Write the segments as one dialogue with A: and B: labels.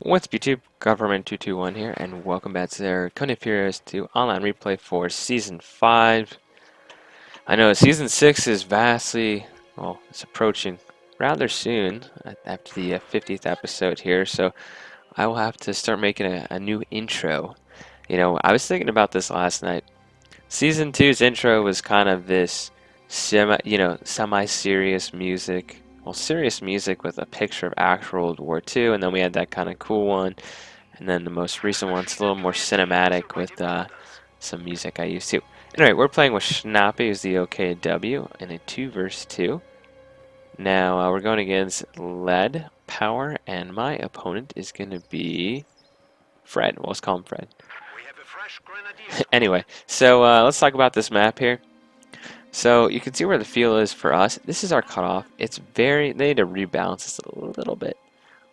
A: What's up YouTube? Government221 here, and welcome back to their Cone Furious 2 online replay for Season 5. I know Season 6 is vastly, well, it's approaching rather soon after the 50th episode here, so I will have to start making a new intro. You know, I was thinking about this last night. Season 2's intro was kind of this semi-serious music. Well, serious music with a picture of actual World War II, and then we had that kind of cool one. And then the most recent one's a little more cinematic with some music I used to. Anyway, we're playing with Schnappy as the OKW in a 2 versus 2. Now we're going against Lead Power, and my opponent is going to be Fred. Well, let's call him Fred. Anyway, so let's talk about this map here. So you can see where the field is for us. This is our cutoff. They need to rebalance this a little bit.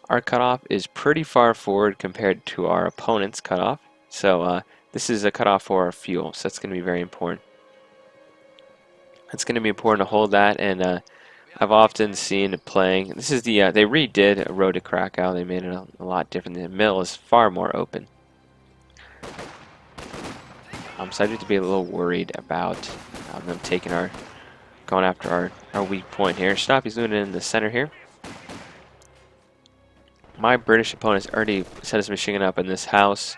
A: Our cutoff is pretty far forward compared to our opponent's cutoff. So this is a cutoff for our fuel, so that's going to be very important. It's going to be important to hold that, and I've often seen it playing. This is the they redid Road to Krakow. They made it a lot different. The mill is far more open. I'm starting to be a little worried about them going after our weak point here. Schnappy's doing it in the center here. My British opponent's already set his machine gun up in this house,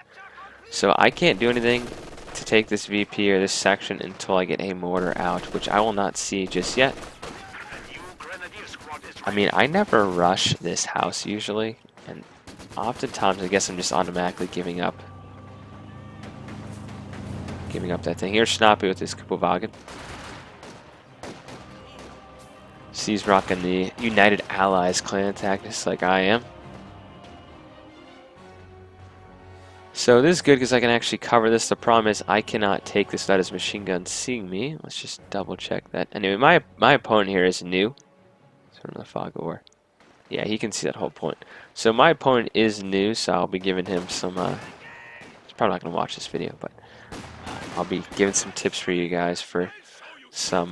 A: so I can't do anything to take this VP or this section until I get a mortar out, which I will not see just yet. I mean, I never rush this house usually, and oftentimes I guess I'm just automatically giving up that thing. Here's Schnappy with his Kuppelwagen. He's rocking the United Allies clan tactics like I am. So this is good because I can actually cover this. The problem is I cannot take this without his machine gun seeing me. Let's just double check that. Anyway, my opponent here is new. Sort of the fog of war. Yeah, he can see that whole point. So my opponent is new, so I'll be giving him some. He's probably not going to watch this video, but I'll be giving some tips for you guys for some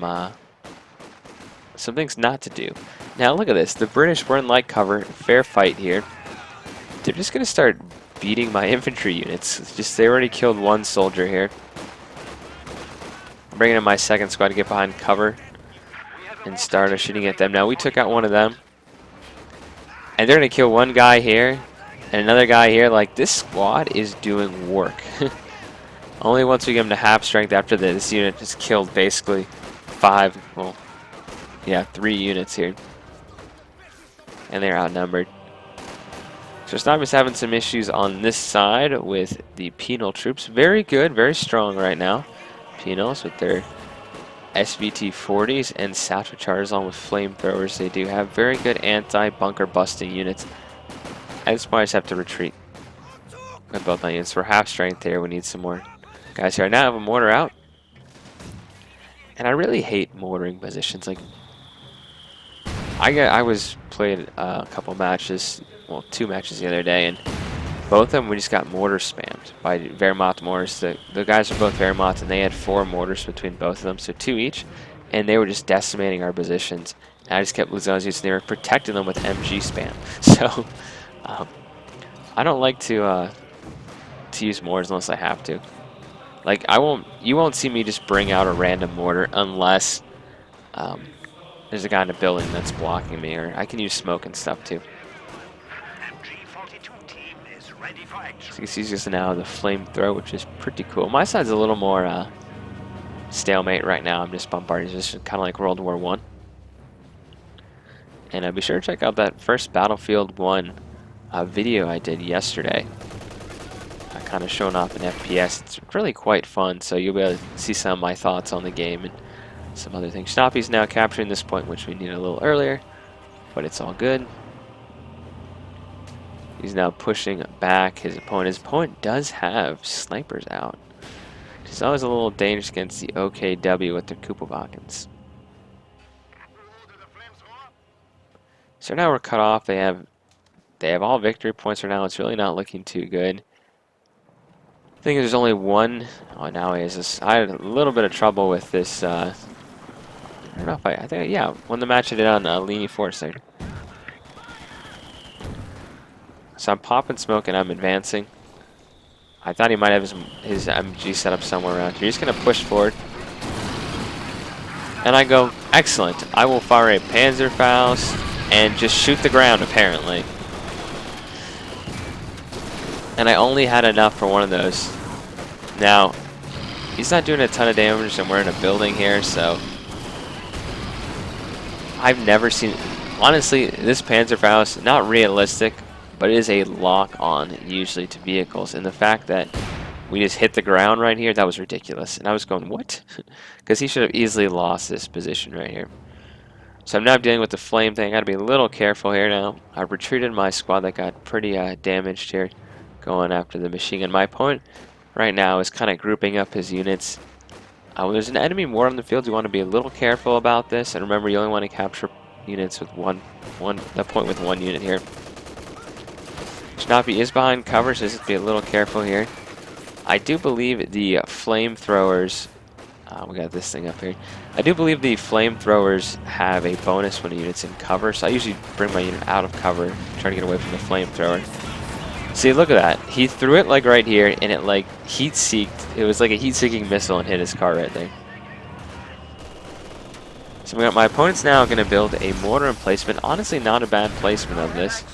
A: things not to do. Now look at this. The British were in light cover. Fair fight here. They're just going to start beating my infantry units. It's just they already killed one soldier here. I'm bringing in my second squad to get behind cover and start shooting at them. Now we took out one of them, and they're gonna kill one guy here and another guy here. Like, this squad is doing work. Only once we get them to half strength after this unit just killed basically 3 units here, and they're outnumbered. So Schnappy's having some issues on this side with the penal troops. Very good, very strong right now. Penals with their SVT-40s and satchel chargers along with flamethrowers. They do have very good anti-bunker busting units. At this point I just have to retreat with both my units. We're half strength here. We need some more guys here. I now have a mortar out. And I really hate mortaring positions. Like, I was playing a couple matches, well, 2 matches the other day, and both of them we just got mortar spammed by Wehrmacht mortars. The guys are both Wehrmacht, and they had 4 mortars between both of them, so 2 each, and they were just decimating our positions. And I just kept losing those units, and they were protecting them with MG spam. So I don't like to use mortars unless I have to. Like, you won't see me just bring out a random mortar unless there's a guy in a building that's blocking me, or I can use smoke and stuff too. So you see just now the flamethrower, which is pretty cool. My side's a little more stalemate right now. I'm just bombarding, just kind of like World War I. And be sure to check out that first Battlefield 1 video I did yesterday. Kind of showing off in FPS. It's really quite fun, so you'll be able to see some of my thoughts on the game and some other things. Schnappy's now capturing this point, which we needed a little earlier, but it's all good. He's now pushing back his opponent. His opponent does have snipers out, which is always a little dangerous against the OKW with their Kuppelwagens. So now we're cut off. They have all victory points right now. It's really not looking too good. I think there's only one. Oh, now he has this. I had a little bit of trouble with this. I don't know if I think, yeah, won the match I did on Leany Force there. So I'm popping smoke and I'm advancing. I thought he might have his MG set up somewhere around here. He's going to push forward. And I go, excellent. I will fire a Panzerfaust and just shoot the ground, apparently. And I only had enough for one of those. Now, he's not doing a ton of damage, and we're in a building here, so I've never seen... Honestly, this Panzerfaust, not realistic, but it is a lock-on, usually, to vehicles. And the fact that we just hit the ground right here, that was ridiculous. And I was going, what? Because he should have easily lost this position right here. So I'm now dealing with the flame thing. I gotta be a little careful here now. I retreated my squad that got pretty damaged here, going after the machine gun. My opponent right now is kind of grouping up his units. When there's an enemy more on the field, you want to be a little careful about this. And remember, you only want to capture units with one point with one unit here. Schnappy is behind cover, so just be a little careful here. I do believe the flamethrowers... we got this thing up here. I do believe the flamethrowers have a bonus when a unit's in cover, so I usually bring my unit out of cover, trying to get away from the flamethrower. See, look at that. He threw it like right here, and it like heat-seeked. It was like a heat-seeking missile and hit his car right there. So we got my opponent's now going to build a mortar emplacement. Honestly, not a bad placement of this.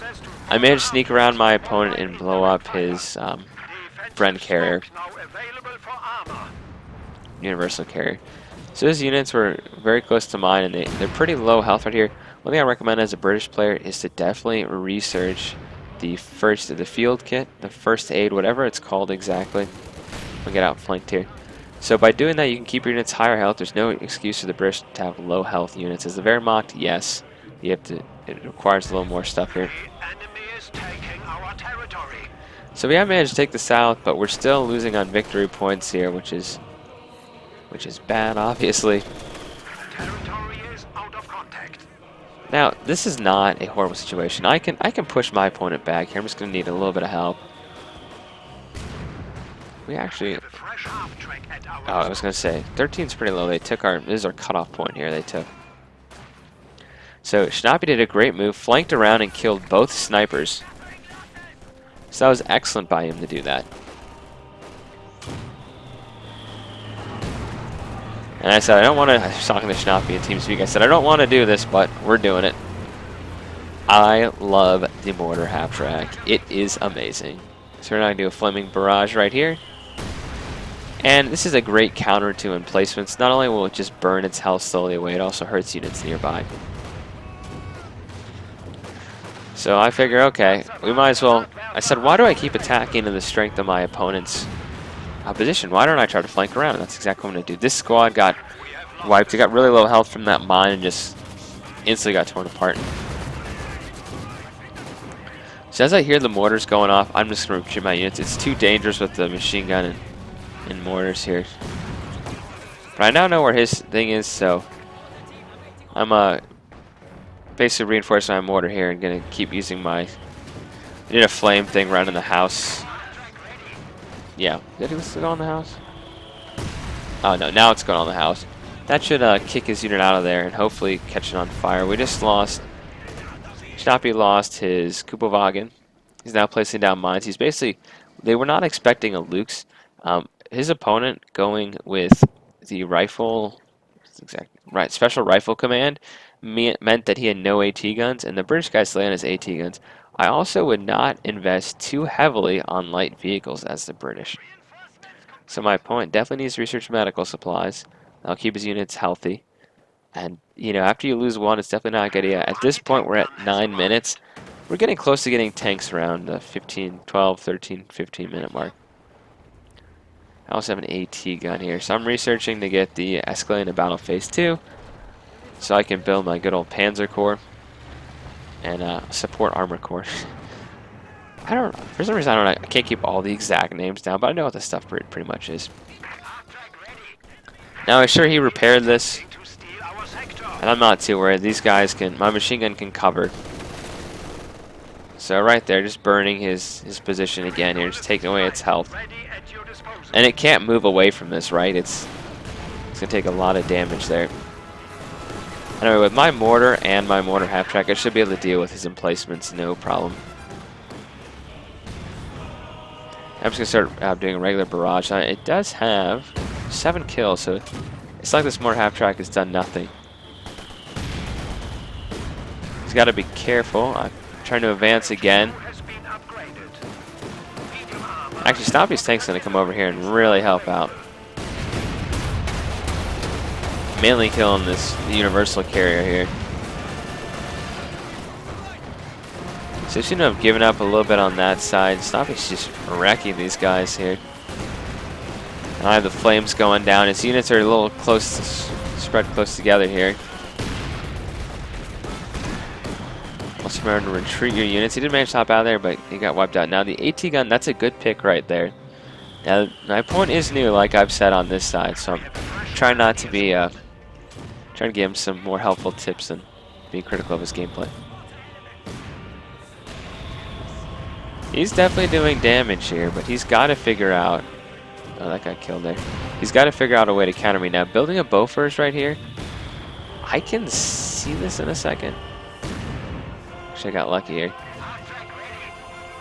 A: I managed to sneak around my opponent and blow up his Bren carrier. Universal carrier. So his units were very close to mine, and they're pretty low health right here. One thing I recommend as a British player is to definitely research the field kit, the first aid, whatever it's called exactly. We'll get outflanked here. So by doing that, you can keep your units higher health. There's no excuse for the British to have low health units. As the Wehrmacht, yes, you have to. It requires a little more stuff here. So we have managed to take the south, but we're still losing on victory points here, which is bad, obviously. Now, this is not a horrible situation. I can push my opponent back here. I'm just going to need a little bit of help. We actually... Oh, I was going to say, 13's pretty low. They took our... This is our cutoff point here they took. So, Schnappy did a great move, flanked around and killed both snipers. So that was excellent by him to do that. And I said, I don't want to... I was talking to Schnappy in TeamSpeak. I said, I don't want to do this, but we're doing it. I love the mortar half track. It is amazing. So we're now going to do a Fleming barrage right here. And this is a great counter to emplacements. Not only will it just burn its health slowly away, it also hurts units nearby. So I figure, okay, we might as well... I said, why do I keep attacking to the strength of my opponent's position? Why don't I try to flank around? And that's exactly what I'm going to do. This squad got wiped. It got really low health from that mine and just instantly got torn apart. So as I hear the mortars going off, I'm just going to retreat my units. It's too dangerous with the machine gun and mortars here. But I now know where his thing is, so I'm basically reinforcing my mortar here and going to keep using my... I did a flame thing right in the house. Yeah, did it go on the house? Oh no, now it's going on the house. That should kick his unit out of there and hopefully catch it on fire. We just lost... Schnappy lost his Kupowagen. He's now placing down mines. He's basically... They were not expecting a Lux. His opponent going with the rifle... Right, special rifle command meant that he had no AT guns, and the British guy still had his AT guns. I also would not invest too heavily on light vehicles as the British. So my opponent definitely needs to research medical supplies. That'll keep his units healthy. And, you know, after you lose one, it's definitely not a good idea. At this point, we're at 9 minutes. We're getting close to getting tanks around the 12, 13, 15 minute mark. I also have an AT gun here. So I'm researching to get the Escalating Battle Phase 2. So I can build my good old Panzer Corps. And support armor core. I don't know. For some reason, I can't keep all the exact names down, but I know what the stuff pretty much is. Now, I'm sure he repaired this, and I'm not too worried. These guys can... My machine gun can cover. So right there, just burning his position again here, just taking away its health. And it can't move away from this, right? It's going to take a lot of damage there. Anyway, with my mortar and my mortar half track, I should be able to deal with his emplacements, no problem. I'm just going to start doing a regular barrage on it. It does have 7 kills, so it's like this mortar half-track has done nothing. He's got to be careful. I'm trying to advance again. Actually, Stompy's tank's going to come over here and really help out. Mainly killing this universal carrier here. So shouldn't have given up a little bit on that side. Stompy's just wrecking these guys here. And I have the flames going down. His units are a little close, spread close together here. Also remember to retreat your units. He did manage to hop out of there, but he got wiped out. Now the AT gun, that's a good pick right there. Now my opponent is new, like I've said on this side, so I'm trying not to be trying to give him some more helpful tips and being critical of his gameplay. He's definitely doing damage here, but he's got to figure out. Oh, that got killed there. He's got to figure out a way to counter me. Now, building a Bofors right here, I can see this in a second. Actually, I got lucky here.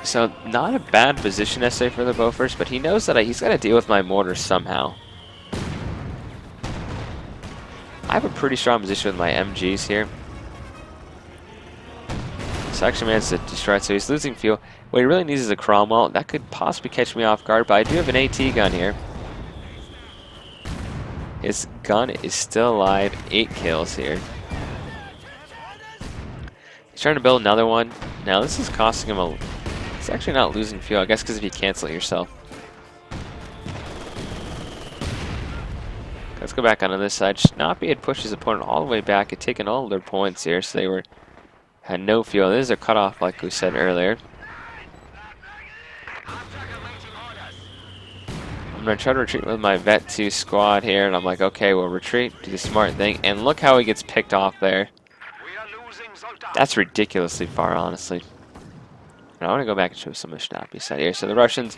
A: So, not a bad position necessarily for the Bofors, but he knows that he's got to deal with my mortars somehow. I have a pretty strong position with my MGs here. So actually managed to destroy it, so he's losing fuel. What he really needs is a Cromwell. That could possibly catch me off guard, but I do have an AT gun here. His gun is still alive. 8 kills here. He's trying to build another one. Now this is costing him a... He's actually not losing fuel, I guess because if you cancel it yourself. Let's go back onto this side. Schnappy had pushed his opponent all the way back, had taken all of their points here, so they had no fuel. This is a cutoff, like we said earlier. I'm going to try to retreat with my Vet 2 squad here, and I'm like, okay, we'll retreat, do the smart thing, and look how he gets picked off there. That's ridiculously far, honestly. And I want to go back and show some of Schnappy's side here. So the Russians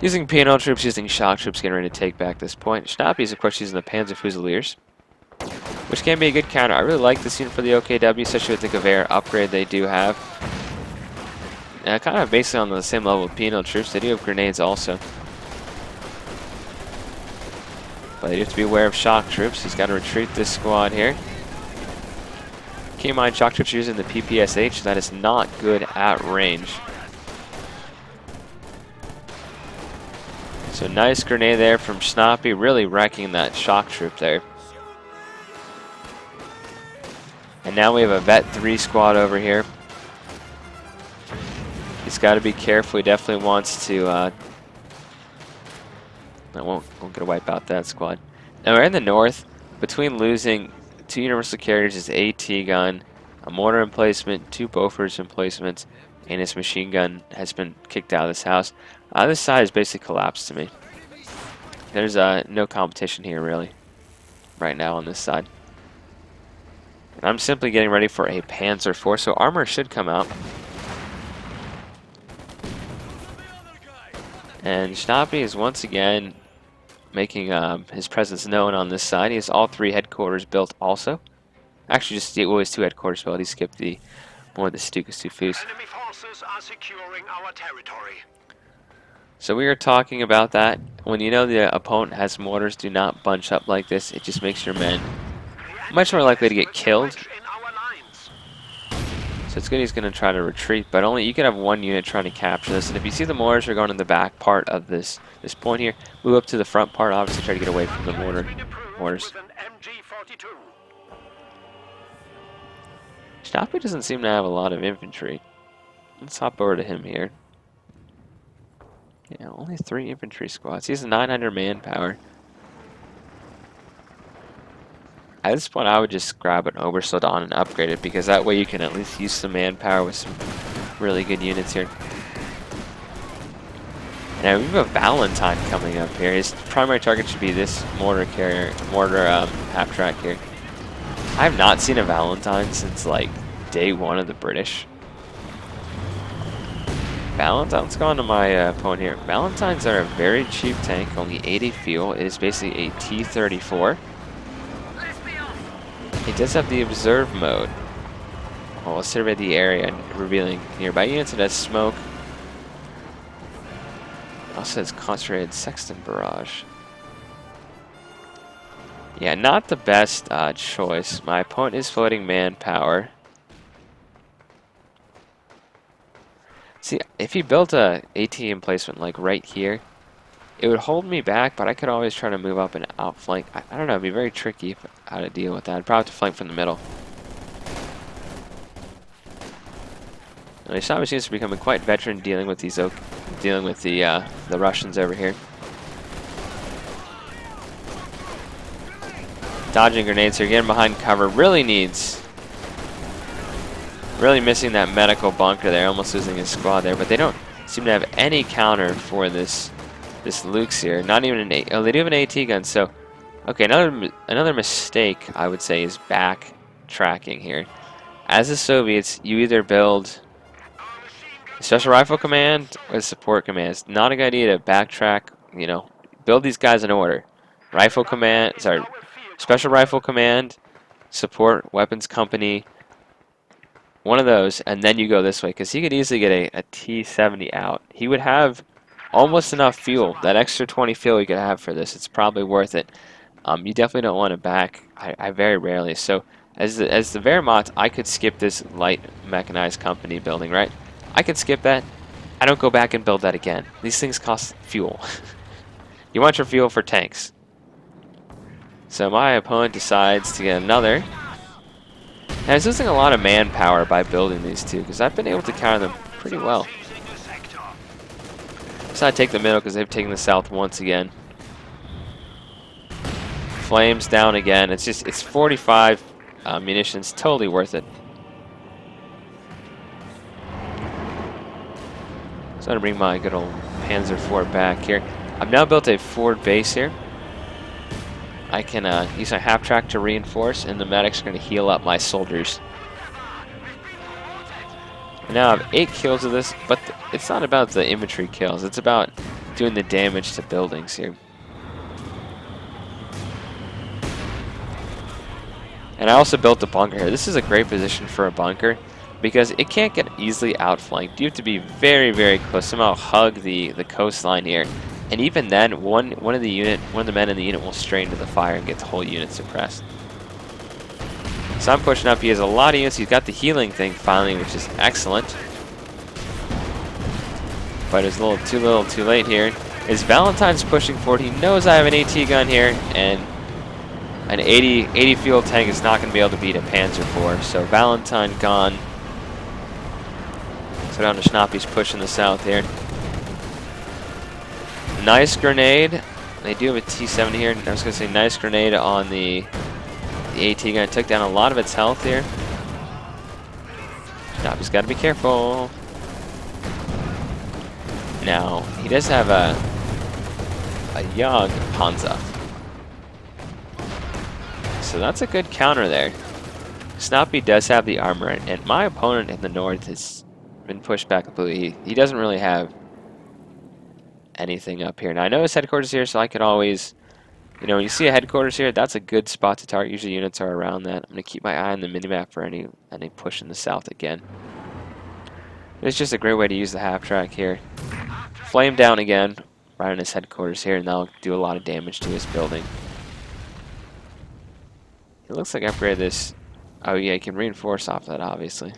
A: using P&L troops, using shock troops, getting ready to take back this point. Schnappy's, of course, using the Panzer Fusiliers, which can be a good counter. I really like this unit for the OKW, especially with the Gewehr upgrade they do have. And kind of basically on the same level with P&L troops. They do have grenades also. But you have to be aware of shock troops. He's got to retreat this squad here. Keep in mind, shock troops are using the PPSH. That is not good at range. So nice grenade there from Schnappy, really wrecking that shock troop there. And now we have a Vet 3 squad over here. He's got to be careful. He definitely wants to... I won't get to wipe out that squad. Now we're in the north. Between losing 2 universal carriers, his AT gun, a mortar emplacement, 2 Bofors emplacements, and his machine gun has been kicked out of this house. This side has basically collapsed to me. There's no competition here really right now on this side. And I'm simply getting ready for a Panzer IV, so armor should come out. And Schnappy is once again making his presence known on this side. He has all 3 headquarters built also. Actually, just always 2 headquarters built. He skipped the Stukas to Fus.
B: Enemy forces are securing our territory.
A: So we were talking about that. When you know the opponent has mortars, do not bunch up like this. It just makes your men much more likely to get killed. So it's good he's going to try to retreat, but only you can have 1 unit trying to capture this. And if you see the mortars are going in the back part of this point here, move up to the front part, obviously try to get away from the mortars. Schnappy doesn't seem to have a lot of infantry. Let's hop over to him here. Yeah, only 3 infantry squads. He has 900 manpower. At this point, I would just grab an Obersoldat and upgrade it, because that way you can at least use some manpower with some really good units here. Now we have a Valentine coming up here. His primary target should be this mortar half-track here. I have not seen a Valentine since like day 1 of the British. Valentine's gone to my opponent here. Valentines are a very cheap tank, only 80 fuel. It is basically a T-34. It does have the observe mode. Well, we'll survey the area, revealing nearby units. It has smoke. Also has concentrated sexton barrage. Yeah, not the best choice. My opponent is floating manpower. See, if he built a AT emplacement like right here, it would hold me back, but I could always try to move up and outflank. I don't know, it'd be very tricky how to deal with that. I'd probably have to flank from the middle. And Ishami seems to be becoming quite veteran dealing with these the Russians over here. Dodging grenades here, getting behind cover. Really missing that medical bunker there. Almost losing his squad there, but they don't seem to have any counter for this Luke's here. Not even an oh, they do have an AT gun. So, okay, another mistake I would say is backtracking here. As the Soviets, you either build a special rifle command or a support command. It's not a good idea to backtrack. You know, build these guys in order. Rifle command, sorry, special rifle command, support weapons company. One of those, and then you go this way, because he could easily get a T-70 out. He would have almost enough fuel. That extra 20 fuel you could have for this, it's probably worth it. You definitely don't want to back. I very rarely. So as the Wehrmacht, I could skip this light mechanized company building, right? I could skip that. I don't go back and build that again. These things cost fuel. You want your fuel for tanks. So my opponent decides to get another. And I was losing a lot of manpower by building these two, because I've been able to counter them pretty well. So I take the middle because they've taken the south once again. Flames down again. It's 45 munitions, totally worth it. So I'm gonna bring my good old Panzer IV back here. I've now built a forward base here. I can use my half track to reinforce, and the medics are going to heal up my soldiers. And now I have 8 kills of this, but it's not about the infantry kills. It's about doing the damage to buildings here. And I also built a bunker here. This is a great position for a bunker because it can't get easily outflanked. You have to be very, very close. Somehow hug the coastline here. And even then, one of the men in the unit will strain to the fire and get the whole unit suppressed. So I'm pushing up. He has a lot of units. He's got the healing thing finally, which is excellent. But it's a little too late here. As Valentine's pushing forward, he knows I have an AT gun here, and an 80 fuel tank is not going to be able to beat a Panzer IV. So Valentine gone. So down to Schnappi's pushing the south here. Nice grenade. They do have a T-70 here. I was going to say nice grenade on the AT gun. Took down a lot of its health here. Schnappi's got to be careful. Now, he does have a young Panzer. So that's a good counter there. Snappy does have the armor, and my opponent in the north has been pushed back completely. He doesn't really have anything up here. Now I know his headquarters here, so I can always, you know, when you see a headquarters here, that's a good spot to target. Usually units are around that. I'm going to keep my eye on the minimap for any push in the south again. It's just a great way to use the half track here. Flame down again, right on his headquarters here, and that'll do a lot of damage to his building. It looks like I upgraded this. Oh yeah, you can reinforce off that, obviously.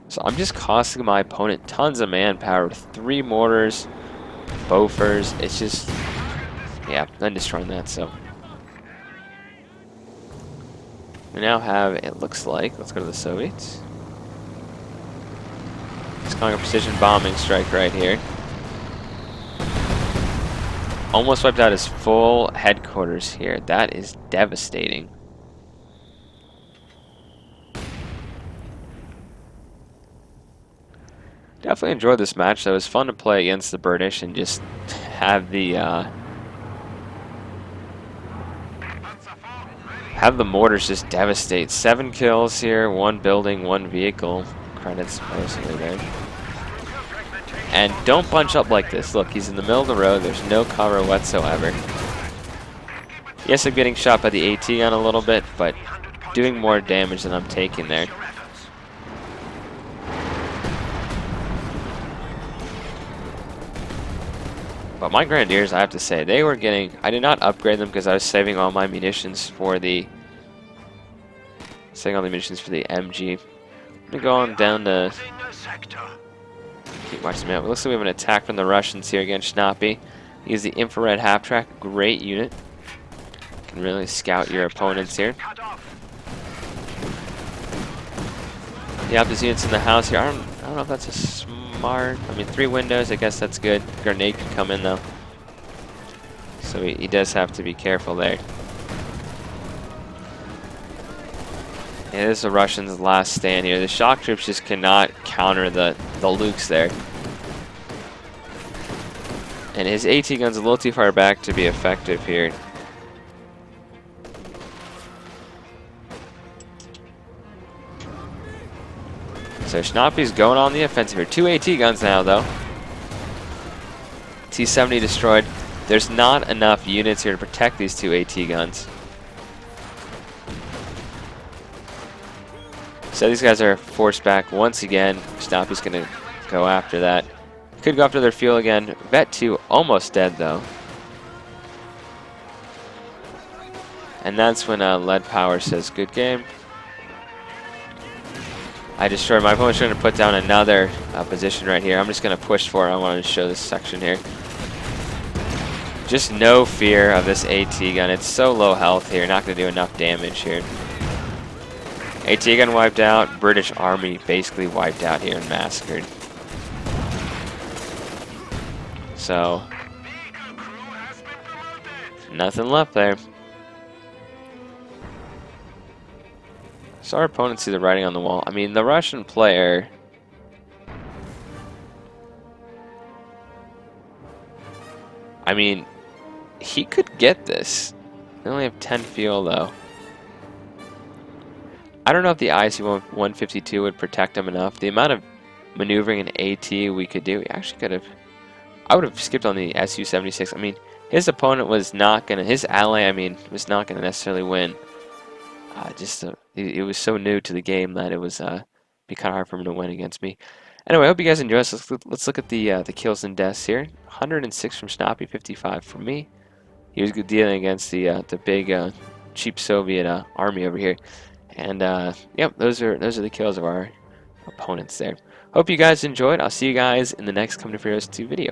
A: So I'm just costing my opponent tons of manpower with 3 mortars, Bofors. It's just, yeah, I'm destroying that. So we now have, it looks like, let's go to the Soviets. He's calling a precision bombing strike right here. Almost wiped out his full headquarters here. That is devastating. Definitely enjoyed this match though. It was fun to play against the British and just have the mortars just devastate. 7 kills here, 1 building, 1 vehicle. Credits mostly there. And don't bunch up like this. Look, he's in the middle of the road. There's no cover whatsoever. Yes, I'm getting shot by the AT gun a little bit, but doing more damage than I'm taking there. But my Grenadiers, I have to say, they were getting... I did not upgrade them because I was saving all my munitions for the... Saving all the munitions for the MG. I'm going to go on down to... Keep watching the map. It looks like we have an attack from the Russians here against Schnappy. Use the infrared half-track. Great unit. Can really scout your opponents here. Yeah, there's units in the house here. I don't know if that's a smart... I mean, 3 windows, I guess that's good. Grenade can come in, though. So he does have to be careful there. Yeah, this is the Russians' last stand here. The shock troops just cannot counter the Lukes there. And his AT gun's a little too far back to be effective here. So Schnappy's going on the offensive here. 2 AT guns now, though. T-70 destroyed. There's not enough units here to protect these 2 AT guns. So these guys are forced back once again. Schnappy's going to go after that. Could go after their fuel again. Vet 2 almost dead, though. And that's when Lead Power says, good game. I destroyed my opponent's trying to put down another position right here. I'm just going to push for it. I wanted to show this section here. Just no fear of this AT gun. It's so low health here. Not going to do enough damage here. AT gun wiped out. British Army basically wiped out here and massacred. So, nothing left there. So our opponents see the writing on the wall. I mean, the Russian player... I mean, he could get this. They only have 10 fuel, though. I don't know if the IC-152 would protect him enough. The amount of maneuvering and AT we could do, we actually could have... I would have skipped on the Su-76. I mean, his opponent was not going to... His ally, I mean, was not going to necessarily win. It was so new to the game that it was be kind of hard for him to win against me. Anyway, I hope you guys enjoy this. Let's look at the kills and deaths here. 106 from Schnappy, 55 from me. He was good dealing against the big cheap Soviet army over here. And yep, those are the kills of our opponents there. Hope you guys enjoyed. I'll see you guys in the next Coming to Heroes 2 video.